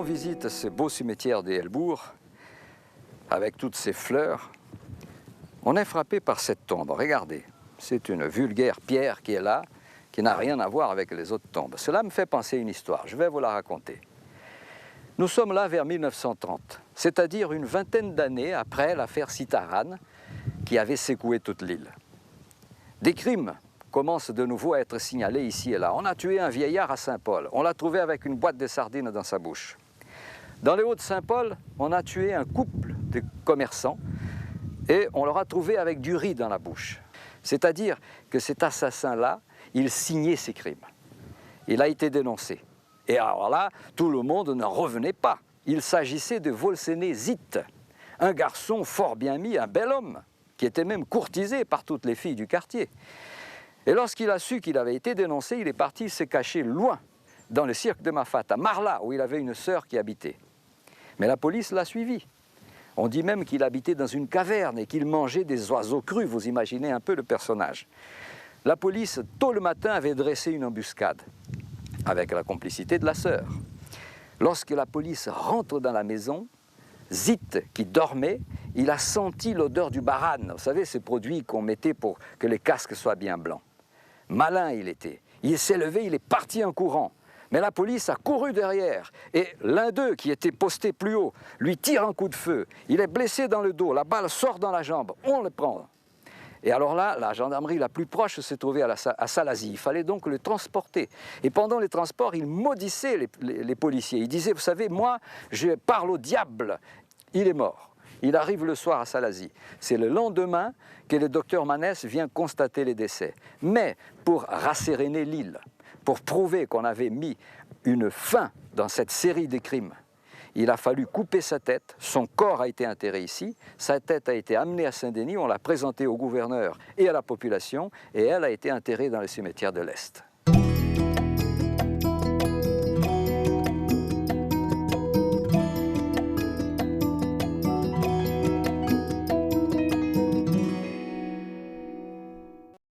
l'on visite ce beau cimetière des Helbourg, avec toutes ces fleurs, on est frappé par cette tombe. Regardez, c'est une vulgaire pierre qui est là, qui n'a rien à voir avec les autres tombes. Cela me fait penser à une histoire, je vais vous la raconter. Nous sommes là vers 1930, c'est-à-dire une vingtaine d'années après l'affaire Citaran qui avait secoué toute l'île. Des crimes commencent de nouveau à être signalés ici et là. On a tué un vieillard à Saint-Paul, on l'a trouvé avec une boîte de sardines dans sa bouche. Dans les Hauts-de-Saint-Paul, on a tué un couple de commerçants et on leur a trouvé avec du riz dans la bouche. C'est-à-dire que cet assassin-là, il signait ses crimes. Il a été dénoncé. Et alors là, tout le monde n'en revenait pas. Il s'agissait de Volsené Zit, un garçon fort bien mis, un bel homme, qui était même courtisé par toutes les filles du quartier. Et lorsqu'il a su qu'il avait été dénoncé, il est parti se cacher loin, dans le cirque de Mafat, à Marla, où il avait une sœur qui habitait. Mais la police l'a suivi. On dit même qu'il habitait dans une caverne et qu'il mangeait des oiseaux crus. Vous imaginez un peu le personnage. La police, tôt le matin, avait dressé une embuscade, avec la complicité de la sœur. Lorsque la police rentre dans la maison, Zit, qui dormait, il a senti l'odeur du baran. Vous savez, ces produits qu'on mettait pour que les casques soient bien blancs. Malin il était. Il s'est levé, il est parti en courant. Mais la police a couru derrière et l'un d'eux, qui était posté plus haut, lui tire un coup de feu. Il est blessé dans le dos, la balle sort dans la jambe, on le prend. Et alors là, la gendarmerie la plus proche se trouvait à Salazie. Il fallait donc le transporter. Et pendant les transports, il maudissait les policiers. Il disait, vous savez, moi, je parle au diable. Il est mort. Il arrive le soir à Salazie. C'est le lendemain que le docteur Manès vient constater les décès. Mais pour rasséréner l'île, pour prouver qu'on avait mis une fin dans cette série de crimes, il a fallu couper sa tête, son corps a été enterré ici, sa tête a été amenée à Saint-Denis, on l'a présentée au gouverneur et à la population, et elle a été enterrée dans le cimetière de l'Est.